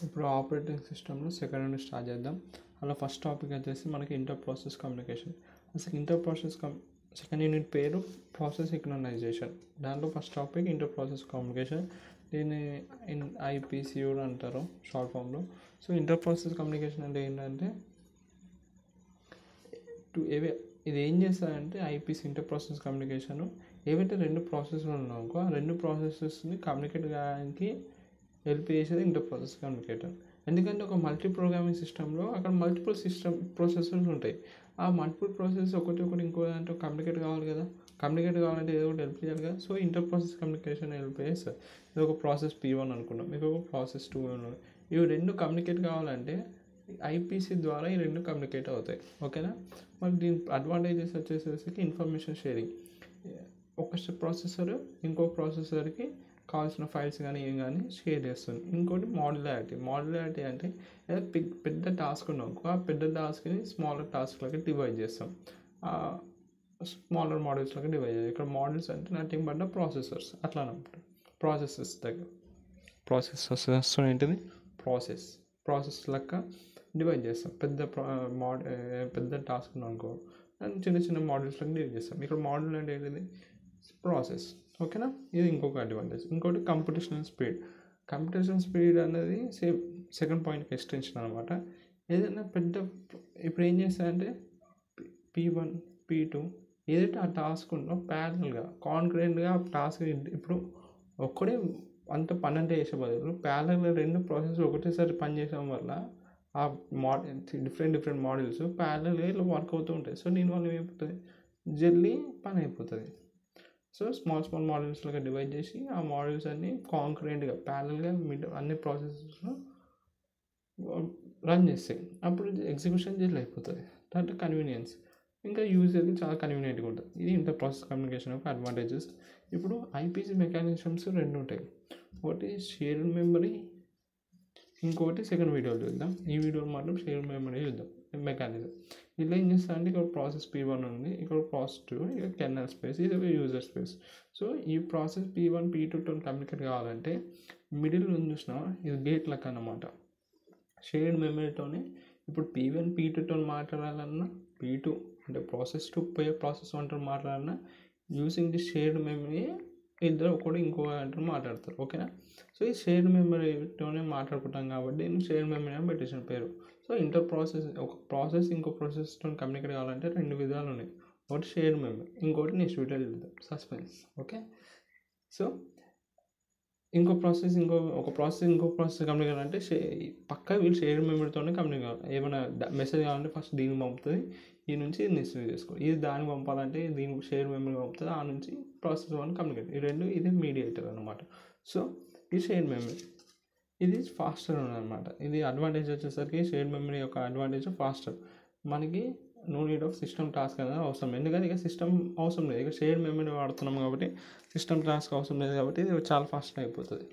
ఇప్పుడు ఆపరేటింగ్ సిస్టమ్లో సెకండ్ నుండి స్టార్ట్ చేద్దాం. అలా ఫస్ట్ టాపిక్ వచ్చేసి మనకి ఇంటర్ ప్రాసెస్ కమ్యూనికేషన్. అసలు ఇంటర్ ప్రాసెస్ సెకండ్ యూనిట్ పేరు ప్రాసెస్ సిక్రనైజేషన్. దాంట్లో first topic inter process communication. దీన్ని ఐపీసీ కూడా అంటారు షార్ట్ ఫామ్లో. సో ఇంటర్ ప్రాసెస్ కమ్యూనికేషన్ అంటే ఏంటంటే ఇది ఏం చేస్తారంటే ఐపీసీ ఇంటర్ ప్రాసెస్ కమ్యూనికేషన్ ఏవైతే రెండు ప్రాసెస్లు ఉన్నాయో ఆ రెండు ప్రాసెసెస్ని కమ్యూనికేట్ కావడానికి హెల్ప్ చేసేది ఇంటర్ ప్రాసెస్ కమ్యూనికేటర్. ఎందుకంటే ఒక మల్టీ ప్రోగ్రామింగ్ సిస్టంలో అక్కడ మల్టిపుల్ ప్రాసెసర్స్ ఉంటాయి. ఆ మల్టిపుల్ ప్రాసెస్ ఒకటి ఇంకో దాంట్లో కమ్యూనికేట్ కావాలి కదా. కమ్యూనికేట్ కావాలంటే ఏదో ఒకటి హెల్ప్ చేయాలి కదా. So inter process communication help చేస్తారు. ఇది ఒక ప్రాసెస్ P1 అనుకున్నాం, మీకు ఒక ప్రాసెస్ 2 ఉన్నాయి. ఇవి రెండు కమ్యూనికేట్ కావాలంటే ఐపీసీ ద్వారా ఈ రెండు కమ్యూనికేట్ అవుతాయి. ఓకేనా. మరి దీని అడ్వాంటేజెస్ వచ్చేసరికి ఇన్ఫర్మేషన్ షేరింగ్. ఒక ప్రాసెసర్ ఇంకో ప్రాసెసర్కి కావాల్సిన ఫైల్స్ కానీ ఏం కానీ షేర్ చేస్తుంది. ఇంకోటి మాడ్యులారిటీ అంటే పెద్ద టాస్క్ ఉన్నాం, ఆ పెద్ద టాస్క్ని స్మాలర్ టాస్క్లకి డివైడ్ చేస్తాం. స్మాలర్ మాడ్యూల్స్లకి డివైడ్ చేస్తాం. ఇక్కడ మాడ్యూల్స్ అంటే నథింగ్ బట్ ప్రాసెసర్స్ అట్లా అనమాట. ప్రాసెసర్స్ ఏంటిది ప్రాసెస్ లెక్క డివైడ్ చేస్తాం. పెద్ద టాస్క్ అనుకో అండ్ చిన్న మాడ్యూల్స్లకి డివైడ్ చేస్తాం. ఇక్కడ మాడ్యూల్ అంటే ఏంటిది ప్రాసెస్. ఓకేనా. ఇది ఇంకొక అడ్వాంటేజ్. ఇంకోటి కంప్యూటేషన్ స్పీడ్ అనేది సేమ్ సెకండ్ పాయింట్కి ఎక్స్టెన్షన్ అనమాట. ఏదైనా ఇప్పుడు ఏం చేస్తారంటే P1 P2 ఏదైతే ఆ టాస్క్ ఉందో ప్యారలల్గా కాన్కరెంట్గా ఆ టాస్క్ ఇప్పుడు ఒక్కడే అంత పని అంటే చేసే బదులు ప్యారలల్గా రెండు ప్రాసెస్ ఒకటేసారి పని చేయడం వల్ల ఆ డిఫరెంట్ మోడల్స్ ప్యారలల్గా ఇలా వర్క్ అవుతూ ఉంటాయి. సో దీనివల్ల ఏమైపోతుంది, జల్దీ పని అయిపోతుంది. సో స్మాల్ మోడల్స్గా డివైడ్ చేసి ఆ మోడల్స్ అన్నీ కాంకరెంట్గా ప్యారలల్గా అన్ని ప్రాసెసెస్లో రన్ చేస్తాయి. అప్పుడు ఎగ్జిక్యూషన్ జల్దీ అయిపోతుంది. దాంట్లో కన్వీనియన్స్ ఇంకా యూజర్కి చాలా కన్వీనియంట్గా ఉంటుంది. ఇది ఇంటర్ ప్రాసెస్ కమ్యూనికేషన్ యొక్క అడ్వాంటేజెస్. ఇప్పుడు ఐపీసీ మెకానిజమ్స్ రెండు ఉంటాయి. ఒకటి షేర్డ్ మెమరీ, ఇంకోటి సెకండ్ వీడియోలో చూద్దాం. ఈ వీడియోలో మాత్రం షేర్డ్ మెమరీ చూద్దాం మెకానిజం. ఇలా ఏం చేస్తారంటే ఇక్కడ ప్రాసెస్ P1 ఉంది, ఇక్కడ ప్రాసెస్ 2, ఇక్కడ కెర్నల్ స్పేస్, ఇది యూజర్ స్పేస్. సో ఈ ప్రాసెస్ P1 P2తో కమ్యూనికేట్ కావాలంటే మిడిల్ నుంచి చూసినా ఇది గేట్ లెక్క అన్నమాట. షేర్డ్ మెమరీతోనే ఇప్పుడు P1 P2తో మాట్లాడాలన్నా, P2 అంటే ప్రాసెస్ 2 పోయే ప్రాసెస్ 1తో మాట్లాడాలన్నా యూజింగ్ ది షేర్డ్ మెమరీ ఇద్దరు ఒకటి ఇంకో అంటే మాట్లాడతారు. ఓకేనా. సో ఈ షేర్డ్ మెమరీతోనే మాట్లాడుకుంటాం కాబట్టి షేర్డ్ మెమరీ అని పెట్టేసిన పేరు. సో ఇంటర్ ప్రాసెస్ ఒక ప్రాసెస్ ఇంకో ప్రాసెస్తో కమ్యూనికేట్ కావాలంటే రెండు విధాలు ఉన్నాయి. ఒకటి షేర్డ్ మెమరీ, ఇంకోటి నెక్స్ట్ వీడియోలో చూద్దాం. సస్పెన్స్. ఓకే. సో ఇంకో ప్రాసెస్ కమ్యూనికేట్ కావాలంటే పక్కా వీళ్ళు షేర్డ్ మెమరీతోనే కమ్యూనికేట్ కావాలి. ఏమైనా మెసేజ్ కావాలంటే ఫస్ట్ దీనికి పంపుతుంది, ఈ నుంచి ఇది రిసీవ్ చేసుకోవాలి. ఇది దానికి పంపాలంటే దీనికి షేర్డ్ మెమరీ పంపుతుంది, ఆ నుంచి ప్రాసెస్ 1 కమ్యూనికేట్. ఈ రెండు ఇది మీడియేటర్ అనమాట. సో ఈ షేర్డ్ మెమరీ ఇది ఫాస్టర్ అనమాట. ఇది అడ్వాంటేజ్ వచ్చేసరికి షేర్డ్ మెమరీ యొక్క అడ్వాంటేజ్ ఫాస్టర్. మనకి no need of system task అనేది అవసరం. ఎందుకంటే ఇక సిస్టమ్ అవసరం లేదు, ఇక షేర్డ్ మెమరీ వాడుతున్నాం కాబట్టి సిస్టమ్ టాస్క్ అవసరం లేదు కాబట్టి ఇది చాలా ఫాస్ట్గా అయిపోతుంది.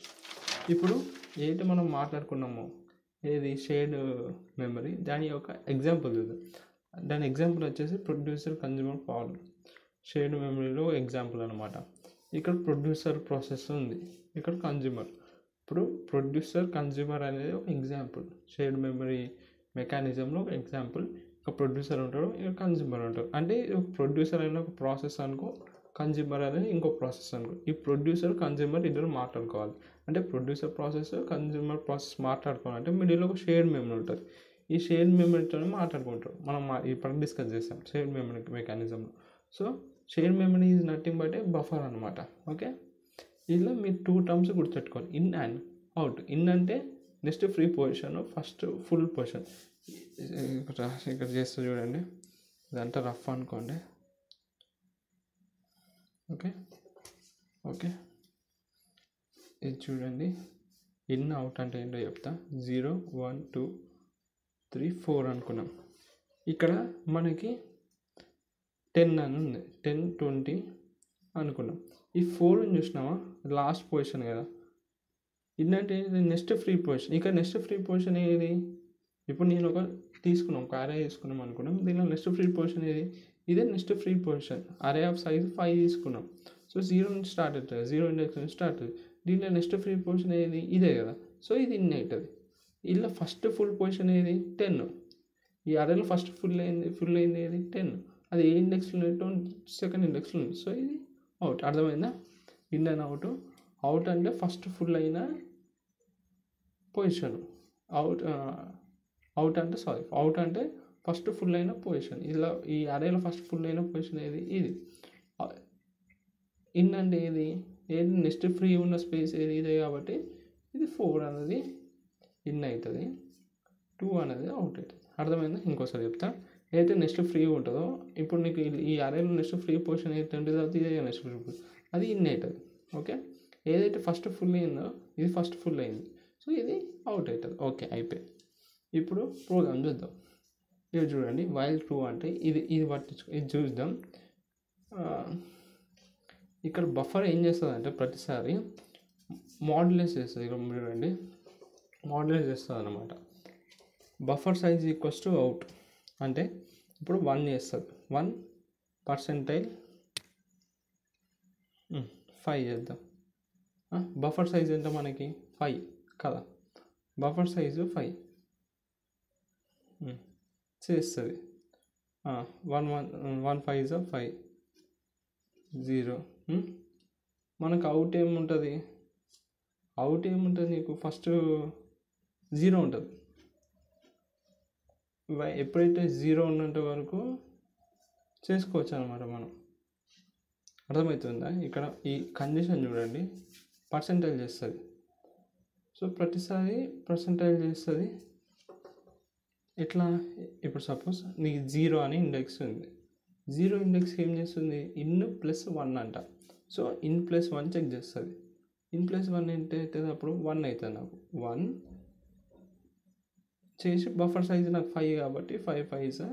ఇప్పుడు ఏంటి మనం మాట్లాడుకున్నామో ఏది షేర్డ్ మెమరీ, దాని యొక్క ఎగ్జాంపుల్ చూద్దాం. దాని ఎగ్జాంపుల్ వచ్చేసి ప్రొడ్యూసర్ కన్జ్యూమర్ ఫార్వర్డ్. షేర్డ్ మెమరీలో ఎగ్జాంపుల్ అనమాట. ఇక్కడ ప్రొడ్యూసర్ ప్రాసెస్ ఉంది, ఇక్కడ కన్జ్యూమర్. ఇప్పుడు ప్రొడ్యూసర్ కన్జ్యూమర్ అనేది ఒక ఎగ్జాంపుల్, షేర్డ్ మెమరీ మెకానిజంలో ఒక ఎగ్జాంపుల్. ఒక ప్రొడ్యూసర్ ఉంటాడు, ఇక కన్జ్యూమర్ ఉంటాడు. అంటే ప్రొడ్యూసర్ అయిన ఒక ప్రాసెస్ అనుకో, కన్జ్యూమర్ అనేది ఇంకో ప్రాసెస్ అనుకో. ఈ ప్రొడ్యూసర్ కన్జ్యూమర్ ఇద్దరు మాట్లాడుకోవాలి. అంటే ప్రొడ్యూసర్ ప్రాసెస్ కన్జ్యూమర్ ప్రాసెస్ మాట్లాడుకోవాలంటే మిడిల్లో ఒక షేర్డ్ మెమరీ ఉంటుంది. ఈ షేర్డ్ మెమరీతోనే మాట్లాడుకుంటారు. మనం ఇప్పుడు డిస్కస్ చేస్తాం షేర్డ్ మెమరీ మెకానిజంలో. So shared memory is nothing but a buffer అనమాట. ఓకే. ఇలా మీరు 2 టర్మ్స్ గుర్తుపెట్టుకోవాలి, ఇన్ అండ్ అవుట్. ఇన్ అంటే next free position, first full position. ఇక్కడ చేస్తూ చూడండి, ఇదంతా రఫ్ అనుకోండి. ఓకే ఇది చూడండి. ఇన్ అవుట్ అంటే ఏంటో చెప్తా. 0 1 2 3 4 అనుకున్నాం. ఇక్కడ మనకి 10 అని ఉంది, 10 20 అనుకున్నాం. ఈ 4 చూసినామా లాస్ట్ పొజిషన్ కదా. ఇదంటే నెక్స్ట్ ఫ్రీ పొజిషన్. ఇక నెక్స్ట్ ఫ్రీ పొజిషన్ ఏది, ఇప్పుడు నేను తీసుకున్నాం ఒక అరే తీసుకున్నాం అనుకున్నాం. దీనిలో నెక్స్ట్ ఫ్రీ పొజిషన్ ఏది, ఇదే నెక్స్ట్ ఫ్రీ పొజిషన్. అరే ఆఫ్ సైజ్ 5 తీసుకున్నాం. సో 0 నుంచి స్టార్ట్ అవుతుంది, 0 ఇండెక్స్ నుంచి స్టార్ట్ అవుతుంది. దీనిలో నెక్స్ట్ ఫ్రీ పొజిషన్ ఏది, ఇదే కదా. సో ఇది ఇన్ అవుతుంది. ఇలా ఫస్ట్ ఫుల్ పొజిషన్ ఏది 10. ఈ అరేలో ఫస్ట్ ఫుల్ అయింది ఏది 10. అది ఏ ఇండెక్స్లో సెకండ్ ఇండెక్స్లో ఉంది. సో ఇది అవుట్. అర్థమైందా? In and out. అవుట్ అంటే ఫస్ట్ ఫుల్ అయిన పొజిషన్. అవుట్ అంటే ఫస్ట్ ఫుల్ అయిన పొజిషన్. ఇలా ఈ అరేలో ఫస్ట్ ఫుల్ అయిన పొజిషన్ ఏది ఇది. ఇన్ అంటే ఏది నెక్స్ట్ ఫ్రీ ఉన్న స్పేస్ ఏది ఇదే కాబట్టి ఇది 4 అనేది ఇన్ అవుతుంది, 2 అనేది అవుట్ అవుతుంది. అర్థమైందా? ఇంకోసారి చెప్తా. ఏదైతే నెక్స్ట్ ఫ్రీ ఉంటుందో ఇప్పుడు నీకు ఈ అరేలో నెక్స్ట్ ఫ్రీ పొజిషన్ ఏదైతే ఉంటుంది అది ఇదే నెక్స్ట్ ఫ్రీ పొజిషన్ అది ఇన్ అవుతుంది. ఓకే, ఏదైతే ఫస్ట్ ఫుల్ అయిందో ఇది ఫస్ట్ ఫుల్ అయింది, సో ఇది అవుట్ అవుతుంది. ఓకే, అయిపోయింది. ఇప్పుడు ప్రోగ్రామ్ చూద్దాం. ఇది చూడండి, వైల్ ట్రూ అంటే ఇది పట్టించుకో, ఇది చూద్దాం. ఇక్కడ బఫర్ ఏం చేస్తుంది అంటే ప్రతిసారి మాడ్యులేట్ చేస్తుంది. ఇక్కడ చూడండి, మాడ్యులేట్ చేస్తుంది అన్నమాట. Buffer size equals to out అంటే ఇప్పుడు 1 చేస్తుంది. 1% 5 చేద్దాం. బఫర్ సైజ్ ఎంత మనకి 5 కదా, బఫర్ సైజు 5 చేస్తుంది. 1 5 5 0. మనకు అవుట్ ఏముంటుంది నీకు ఫస్ట్ 0 ఉంటుంది. ఎప్పుడైతే 0 ఉన్నంత వరకు చేసుకోవచ్చు అనమాట మనం. అర్థమవుతుందా? ఇక్కడ ఈ కండిషన్ చూడండి, పర్సెంటేజ్ చేస్తుంది. సో ప్రతిసారి పర్సెంటేజ్ చేస్తుంది. ఎట్లా? ఇప్పుడు సపోజ్ నీకు 0 అని ఇండెక్స్ ఉంది. 0 ఇండెక్స్ ఏం చేస్తుంది? ఇన్ ప్లస్ 1 అంట. సో ఇన్ ప్లస్ 1 చెక్ చేస్తుంది. ఇన్ ప్లస్ 1 ఏంటి అవుతుంది? అప్పుడు 1 అవుతుంది. నాకు 1 చేసి బఫర్ సైజ్ నాకు 5 కాబట్టి 5 5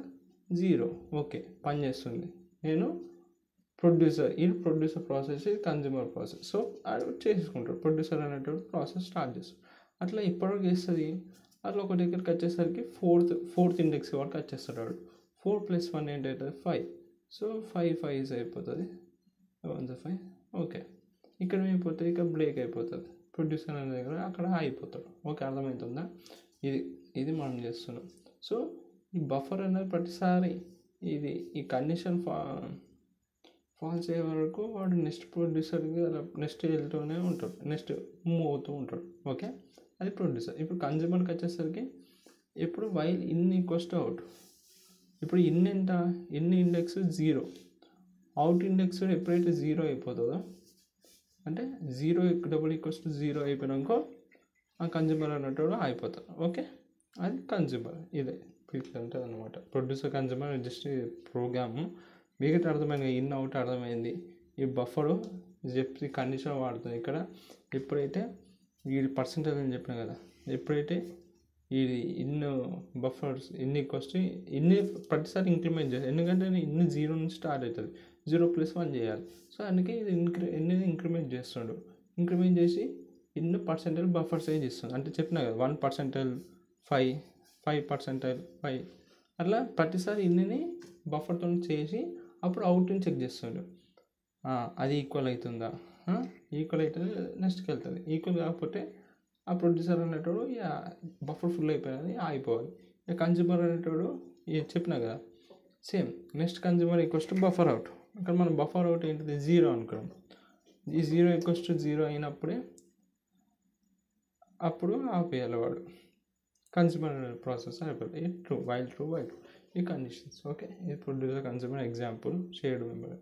0. ఓకే, పని చేస్తుంది. నేను ప్రొడ్యూసర్, ఇది ప్రొడ్యూసర్ ప్రాసెస్, ఇది కన్జ్యూమర్ ప్రాసెస్. సో అది చేసుకుంటాడు. ప్రొడ్యూసర్ అనేటువంటి ప్రాసెస్ స్టార్ట్ చేస్తాడు. అట్లా ఇప్పటివరకు చేస్తుంది. అట్లా ఒక దగ్గరికి వచ్చేసరికి ఫోర్త్ ఇండెక్స్ వరకు వచ్చేస్తాడు. 4 + 1 ఏంటవుతుంది? 5. సో 5 5 అయిపోతుంది. 1 5. ఓకే, ఇక్కడ ఏమైపోతుంది? ఇక్కడ బ్రేక్ అయిపోతుంది. ప్రొడ్యూసర్ అనే దగ్గర అక్కడ అయిపోతాడు. ఓకే, అర్థమవుతుందా? ఇది మనం చేస్తున్నాం. సో ఈ బఫర్ అనేది ప్రతిసారి ఈ కండిషన్ ఫాల్స్ అయ్యే వరకు వాడు నెక్స్ట్ ప్రొడ్యూసర్కి అలా నెక్స్ట్ వెళ్తూనే ఉంటాడు, నెక్స్ట్ మూవ్ అవుతూ ఉంటాడు. ఓకే, అది ప్రొడ్యూసర్. ఇప్పుడు కన్జ్యూమర్కి వచ్చేసరికి ఇప్పుడు while in equals to out. ఇప్పుడు ఇన్ ఎంత? ఇన్ ఇండెక్స్ 0, అవుట్ ఇండెక్స్ ఎప్పుడైతే 0 అయిపోతుందో అంటే 0 = 0 అయిపోయినాక ఆ కన్జ్యూమర్ అన్నట్టు అయిపోతాడు. ఓకే, అది కన్జ్యూమర్. ఇదే ఇట్లా ఉంటుంది అనమాట. Producer consumer just program. మిగతా అర్థమైంది, ఇన్ అవుట్ అర్థమైంది. ఈ బఫరు చెప్పి కండిషన్ వాడుతుంది ఇక్కడ. ఎప్పుడైతే ఈ పర్సెంటేజ్ అని చెప్పిన కదా, ఎప్పుడైతే ఇది ఇన్ బఫర్స్ ఇన్ని ప్రతిసారి ఇంక్రిమెంట్ చేయాలి. ఎందుకంటే ఇన్ని 0 నుంచి స్టార్ట్ అవుతుంది, 0 + 1 చేయాలి. సో అందుకే ఇది ఇంక్రిమెంట్ చేస్తుండు. ఇంక్రిమెంట్ చేసి ఇన్ పర్సెంటేజ్ బఫర్ సైజ్ ఇస్తుంది. అంటే చెప్పిన కదా 1% 5, 5% 5 అట్లా ప్రతిసారి ఇన్ని బఫర్తో చేసి అప్పుడు అవుట్ని చెక్ చేస్తుండు. అది ఈక్వల్ అవుతుందా? ఈక్వల్ అవుతుంది, నెక్స్ట్కి వెళ్తుంది. ఈక్వల్ కాకపోతే ఆ ప్రొడ్యూసర్ అనేటోడు బఫర్ ఫుల్ అయిపోయినది ఆగిపోవాలి. ఇక కన్జ్యూమర్ అనేటోడు చెప్పినా కదా same, next consumer equals to buffer out. ఇక్కడ మనం బఫర్ అవుట్ ఏంటిది? 0 అనుకున్నాం. ఈ 0 = 0 అయినప్పుడే అప్పుడు ఆపేయాలి వాడు. కన్జ్యూమర్ ప్రాసెస్ అయిపోతుంది. ట్రూ వైల్ ట్రూ ఈ కండిషన్స్. ఓకే, ఇది producer consumer example shared memory.